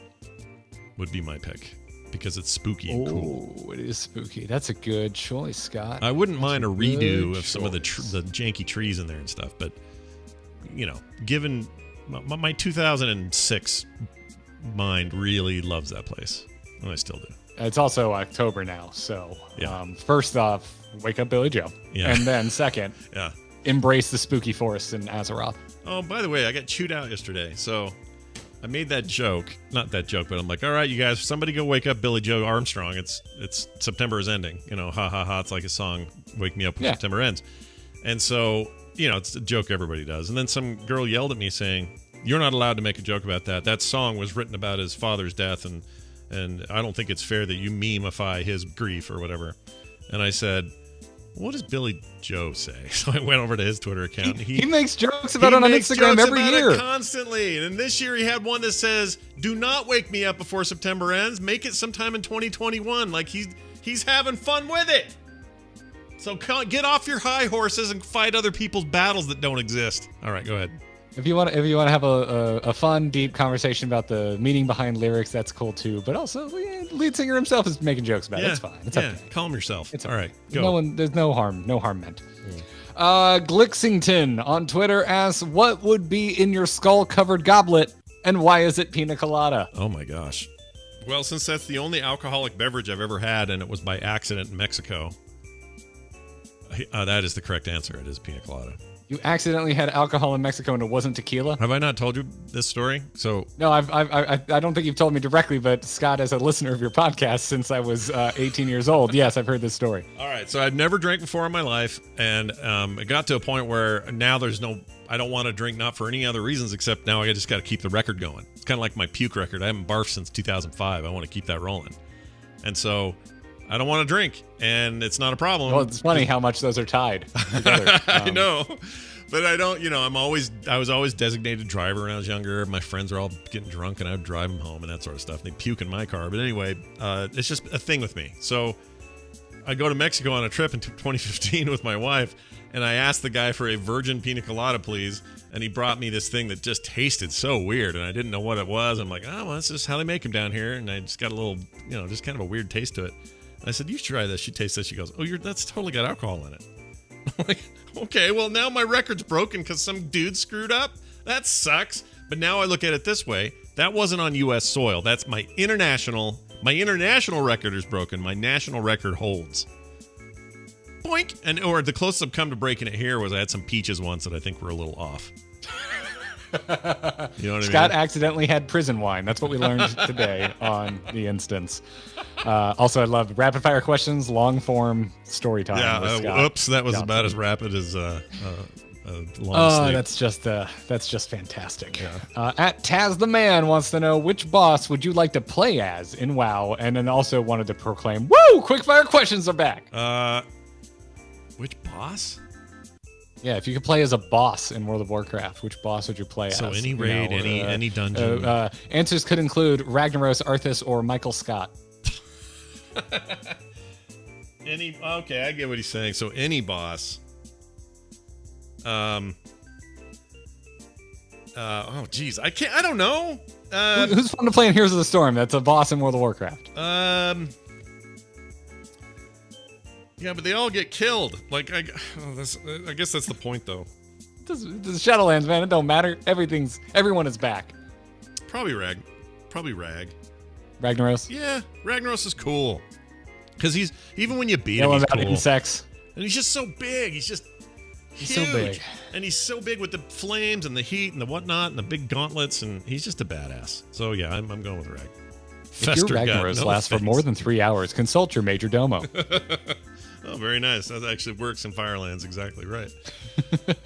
would be my pick because it's spooky and cool. Oh, it is spooky. That's a good choice, Scott. I wouldn't mind a redo of some of the janky trees in there and stuff, but you know, given my 2006 mind really loves that place, and I still do. It's also October now, so yeah. First off, wake up Billy Joe, and then second, embrace the spooky forests in Azeroth. Oh, by the way, I got chewed out yesterday, so I made that joke. Not that joke, but I'm like, all right, you guys, somebody go wake up Billy Joe Armstrong. It's September is ending. You know, ha ha ha. It's like a song, "Wake Me Up When September Ends." And so, you know, it's a joke everybody does. And then some girl yelled at me saying, "You're not allowed to make a joke about that. That song was written about his father's death, and I don't think it's fair that you memeify his grief or whatever." And I said, "What does Billy Joe say?" So I went over to his Twitter account. He makes jokes about it on Instagram every year. Constantly. And this year he had one that says, "Do not wake me up before September ends. Make it sometime in 2021. Like he's having fun with it. So get off your high horses and fight other people's battles that don't exist. All right, go ahead. If you want to have a fun, deep conversation about the meaning behind lyrics, that's cool too. But also, lead singer himself is making jokes about it. It's fine. It's okay. Calm yourself. It's all right. Go. There's no harm meant. Glixington on Twitter asks, "What would be in your skull-covered goblet, and why is it pina colada?" Oh my gosh. Well, since that's the only alcoholic beverage I've ever had, and it was by accident in Mexico, that is the correct answer. It is pina colada. You accidentally had alcohol in Mexico and it wasn't tequila? Have I not told you this story? So no, I don't think you've told me directly, but Scott, as a listener of your podcast since I was 18 years old, yes, I've heard this story. All right, so I've never drank before in my life, and it got to a point where now there's no I don't want to drink, not for any other reasons except now I just got to keep the record going. It's kind of like my puke record. I haven't barfed since 2005. I want to keep that rolling. And so I don't want to drink, and it's not a problem. Well, it's funny how much those are tied together. I know. But I don't, I was always designated driver when I was younger. My friends were all getting drunk, and I would drive them home and that sort of stuff. They puke in my car. But anyway, it's just a thing with me. So I go to Mexico on a trip in 2015 with my wife, and I asked the guy for a virgin pina colada, please. And he brought me this thing that just tasted so weird, and I didn't know what it was. I'm like, oh, well, that's just how they make them down here. And I just got a little, just kind of a weird taste to it. I said, you should try this. She tastes this. She goes, oh, that's totally got alcohol in it. I'm like, okay, well, now my record's broken because some dude screwed up. That sucks. But now I look at it this way. That wasn't on U.S. soil. That's my international record is broken. My national record holds. Boink. Or the closest I've come to breaking it here was I had some peaches once that I think were a little off. You know what I mean? Scott accidentally had prison wine. That's what we learned today on the instance. Also, I love rapid fire questions, long form story time. Yeah. Oops, that was Johnson. About as rapid as long sleep. That's just fantastic. Yeah. At Taz the Man wants to know which boss would you like to play as in WoW, and then also wanted to proclaim, "Woo! Quick fire questions are back." Which boss? Yeah, if you could play as a boss in World of Warcraft, which boss would you play as? So any raid, any dungeon. Answers could include Ragnaros, Arthas, or Michael Scott. Okay, I get what he's saying. So any boss. Oh geez, I don't know. Who's fun to play in Heroes of the Storm? That's a boss in World of Warcraft. Yeah, but they all get killed. Like, I guess that's the point, though. This is Shadowlands, man. It don't matter. Everyone is back. Probably Rag. Ragnaros? Yeah, Ragnaros is cool. Because even when you beat him, he's cool. Insects. And he's just so big. He's just huge. So big. And he's so big with the flames and the heat and the whatnot and the big gauntlets, and he's just a badass. So, yeah, I'm going with Rag. If your Ragnaros lasts for more than 3 hours, consult your major domo. Oh, very nice. That actually works in Firelands. Exactly right.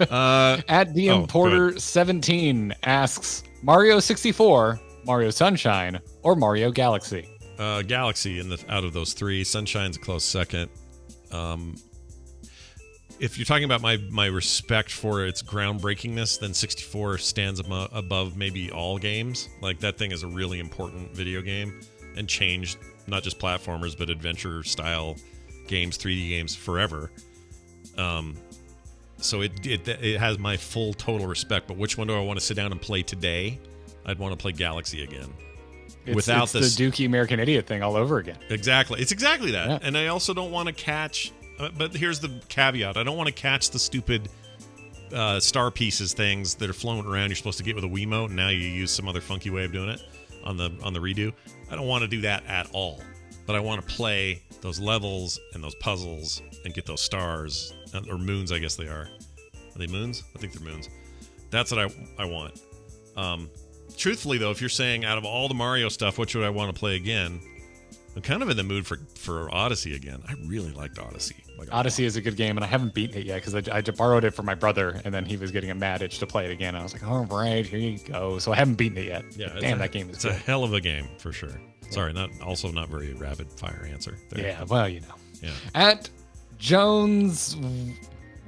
At DM Porter 17 asks, Mario 64, Mario Sunshine, or Mario Galaxy? Galaxy out of those three. Sunshine's a close second. If you're talking about my respect for its groundbreakingness, then 64 stands above maybe all games. Like, that thing is a really important video game and changed not just platformers, but adventure style games, 3D games forever. So it has my full total respect. But which one do I want to sit down and play today? I'd want to play Galaxy again. It's the Dookie American Idiot thing all over again. Exactly. It's exactly that. Yeah. And I also don't want to catch... but here's the caveat. I don't want to catch the stupid star pieces things that are floating around you're supposed to get with a Wiimote, and now you use some other funky way of doing it on the redo. I don't want to do that at all. But I want to play those levels and those puzzles and get those stars, or moons, I guess they are. Are they moons? I think they're moons. That's what I want. Truthfully, though, if you're saying out of all the Mario stuff, what should I want to play again? I'm kind of in the mood for Odyssey again. I really liked Odyssey. Odyssey is a good game, and I haven't beaten it yet because I borrowed it from my brother, and then he was getting a mad itch to play it again. I was like, all right, here you go. So I haven't beaten it yet. Yeah, damn, that game is It's a hell of a game, for sure. Yeah. Sorry, not very rapid fire answer there. Yeah, well, you know. Yeah. At Jones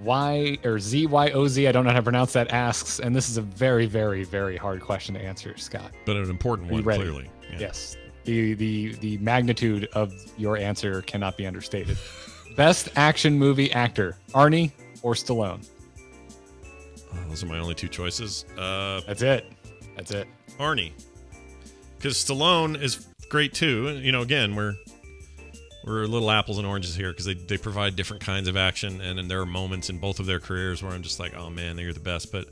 ZYOZ, I don't know how to pronounce that, asks, and this is a very, very, very hard question to answer, Scott. But an important one, clearly. Yeah. Yes. The magnitude of your answer cannot be understated. Best action movie actor, Arnie or Stallone? Those are my only two choices. That's it. Arnie. Because Stallone is great too. You know, again, we're little apples and oranges here because they provide different kinds of action, and there are moments in both of their careers where I'm just like, oh man, you're the best. But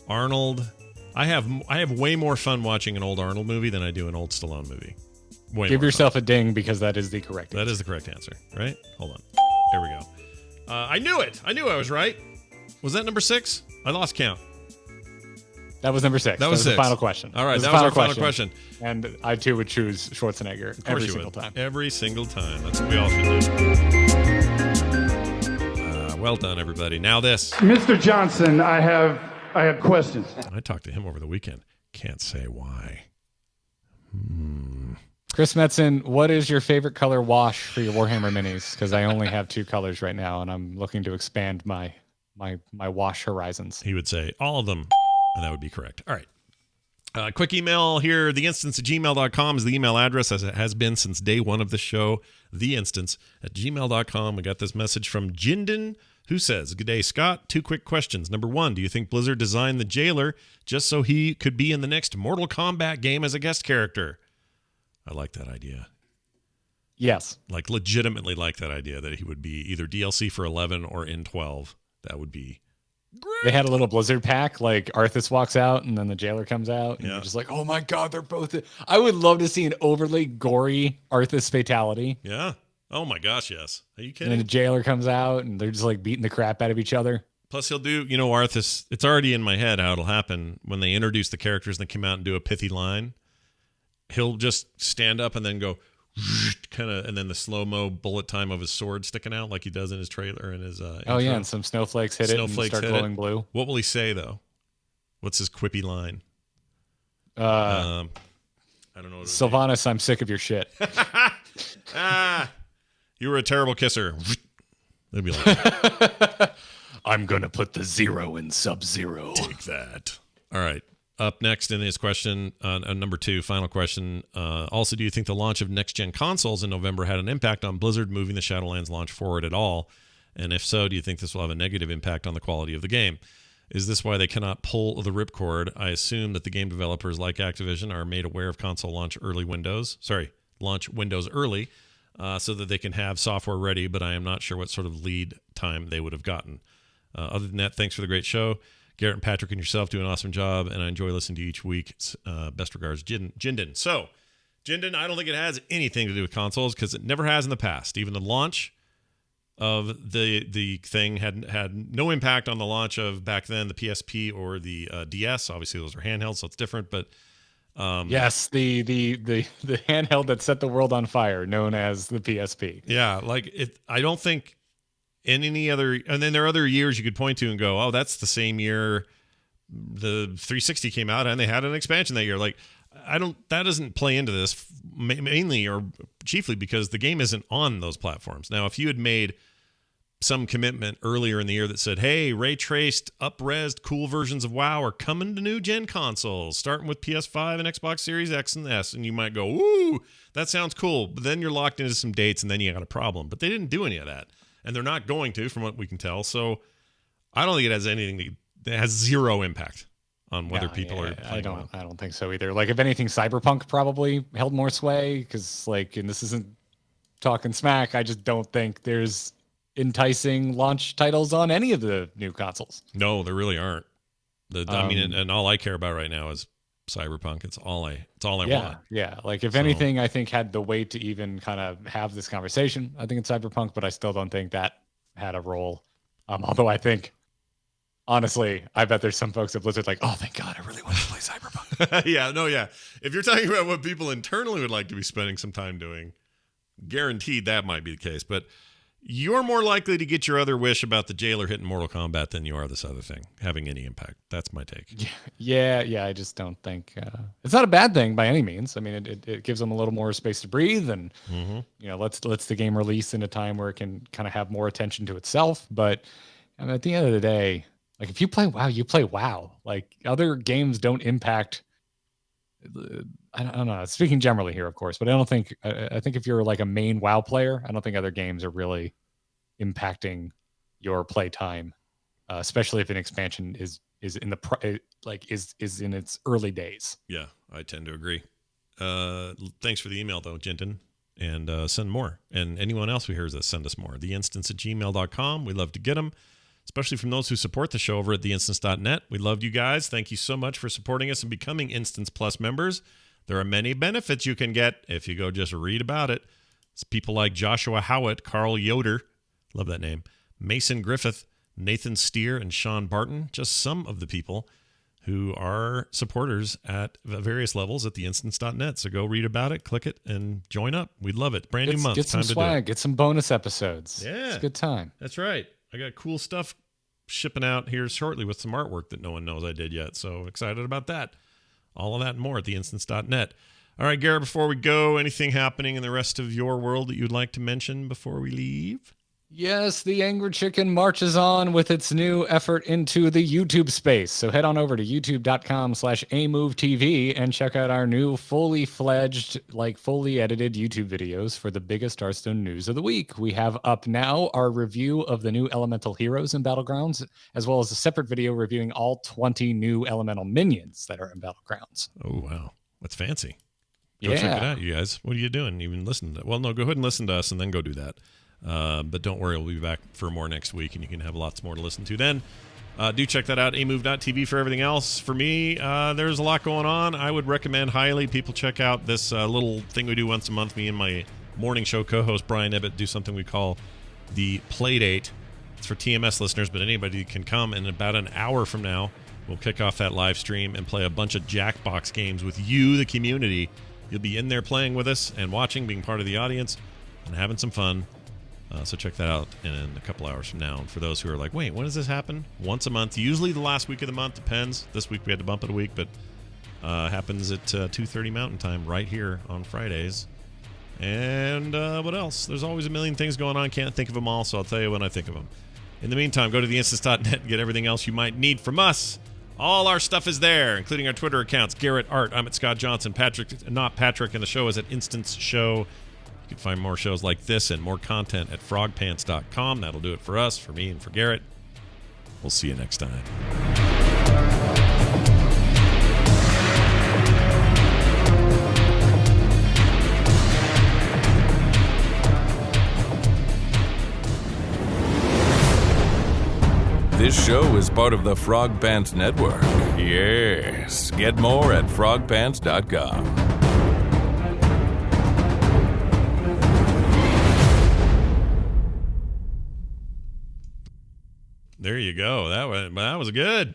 Arnold, I have way more fun watching an old Arnold movie than I do an old Stallone movie. Give yourself a ding because that is the correct answer. That is the correct answer, right? Hold on. There we go. I knew it. I knew I was right. Was that number 6? I lost count. That was number 6. That was 6. The final question. All right, that was our final question. And I too would choose Schwarzenegger every single time. Every single time. That's what we all should do. Well done, everybody. Now this. Mr. Johnson, I have I have questions. I talked to him over the weekend. Can't say why. Chris Metzen, what is your favorite color wash for your Warhammer minis? Because I only have 2 colors right now, and I'm looking to expand my wash horizons. He would say all of them, and that would be correct. All right. Quick email here. theinstance@gmail.com is the email address, as it has been since day one of the show. theinstance@gmail.com. We got this message from Jinden, who says, "Good day, Scott. 2 quick questions. Number 1, do you think Blizzard designed the Jailer just so he could be in the next Mortal Kombat game as a guest character?" I like that idea. Yes. Like, legitimately like that idea that he would be either DLC for 11 or in 12. That would be great. They had a little Blizzard pack, like Arthas walks out and then the Jailer comes out. And Yeah. you're just like, oh my God, they're both. I would love to see an overly gory Arthas fatality. Yeah. Oh my gosh, yes. Are you And kidding? then the Jailer comes out and they're just like beating the crap out of each other. Plus, he'll do, Arthas, it's already in my head how it'll happen when they introduce the characters and they come out and do a pithy line. He'll just stand up and then go, kind of, and then the slow-mo bullet time of his sword sticking out like he does in his trailer and his Oh, yeah, and some snowflakes hit it and start glowing blue. What will he say, though? What's his quippy line? Uh, I don't know. What Sylvanas, I'm sick of your shit. You were a terrible kisser. They'd be like, I'm going to put the 0 in Sub-Zero. take that. All right. Up next in his question, number 2, final question. Also, do you think the launch of next-gen consoles in November had an impact on Blizzard moving the Shadowlands launch forward at all? And if so, do you think this will have a negative impact on the quality of the game? Is this why they cannot pull the ripcord? I assume that the game developers like Activision are made aware of console launch windows early, so that they can have software ready, but I am not sure what sort of lead time they would have gotten. Other than that, thanks for the great show. Garrett and Patrick and yourself do an awesome job, and I enjoy listening to you each week. Best regards, Jinden. So, Jinden, I don't think it has anything to do with consoles because it never has in the past. Even the launch of the thing had no impact on the launch of back then the PSP or the DS. Obviously, those are handhelds, so it's different. But yes, the handheld that set the world on fire, known as the PSP. Yeah, like it. I don't think in any other, and then there are other years you could point to and go, oh, that's the same year the 360 came out and they had an expansion that year. Like, that doesn't play into this mainly or chiefly because the game isn't on those platforms. Now, if you had made some commitment earlier in the year that said, hey, ray traced, up-resed, cool versions of WoW are coming to new gen consoles, starting with PS5 and Xbox Series X and S, and you might go, ooh, that sounds cool. But then you're locked into some dates and then you got a problem. But they didn't do any of that. And they're not going to, from what we can tell. So I don't think it has anything it has zero impact on whether people are playing. I don't think so either. Like, if anything, Cyberpunk probably held more sway because, like, and this isn't talking smack, I just don't think there's enticing launch titles on any of the new consoles. No, there really aren't. I mean, and all I care about right now is Cyberpunk. It's all I want. Yeah. Like, if anything, I think had the weight to even kind of have this conversation, I think it's Cyberpunk, but I still don't think that had a role. Although I think, honestly, I bet there's some folks at Blizzard like, oh, thank God, I really want to play Cyberpunk. Yeah. If you're talking about what people internally would like to be spending some time doing, guaranteed that might be the case. But you're more likely to get your other wish about the Jailer hitting Mortal Kombat than you are this other thing having any impact. That's my take. Yeah. I just don't think it's not a bad thing by any means. I mean, it gives them a little more space to breathe, and lets the game release in a time where it can kind of have more attention to itself. But at the end of the day, like, if you play WoW, you play WoW. Like, other games don't impact. I don't know. Speaking generally here, of course, but I don't think. I think if you're like a main WoW player, I don't think other games are really impacting your play time, especially if an expansion is in the is in its early days. Yeah, I tend to agree. Thanks for the email though, Jinton, and send more. And anyone else who hears us, send us more. theinstance@gmail.com. We love to get them, especially from those who support the show over at theinstance.net. We loved you guys. Thank you so much for supporting us and becoming Instance Plus members. There are many benefits you can get if you go just read about it. It's people like Joshua Howitt, Carl Yoder, love that name, Mason Griffith, Nathan Steer, and Sean Barton, just some of the people who are supporters at various levels at theinstance.net. So go read about it, click it, and join up. We'd love it. Brand new month. Get some time swag, to do it. get some bonus episodes. Yeah. It's a good time. That's right. I got cool stuff shipping out here shortly with some artwork that no one knows I did yet. So excited about that. All of that and more at theinstance.net. All right, Garrett, before we go, anything happening in the rest of your world that you'd like to mention before we leave? Yes, the Angry Chicken marches on with its new effort into the YouTube space. So head on over to youtube.com/amovetv and check out our new fully fledged, fully edited YouTube videos for the biggest Hearthstone news of the week. We have up now our review of the new elemental heroes in Battlegrounds, as well as a separate video reviewing all 20 new elemental minions that are in Battlegrounds. Oh, wow. That's fancy. Go check it out, you guys. What are you doing? Even listen to it? Well, no, go ahead and listen to us and then go do that. But don't worry, we'll be back for more next week, and you can have lots more to listen to then. Do check that out, amove.tv for everything else. For me, there's a lot going on. I would recommend highly people check out this little thing we do once a month. Me and my morning show co-host, Brian Ebbett, do something we call the Playdate. It's for TMS listeners, but anybody can come, and about an hour from now, we'll kick off that live stream and play a bunch of Jackbox games with you, the community. You'll be in there playing with us and watching, being part of the audience, and having some fun. So check that out in a couple hours from now. And for those who are like, wait, when does this happen? Once a month, usually the last week of the month, depends. This week we had to bump it a week, but happens at 2:30 Mountain Time right here on Fridays. And what else? There's always a million things going on. Can't think of them all, so I'll tell you when I think of them. In the meantime, go to theinstance.net and get everything else you might need from us. All our stuff is there, including our Twitter accounts. Garrett Art, I'm at Scott Johnson. Patrick, not Patrick, and the show is at Instance Show. You can find more shows like this and more content at frogpants.com. That'll do it for us, for me, and for Garrett. We'll see you next time. This show is part of the Frog Pants Network. Yes. Get more at frogpants.com. There you go. That was good.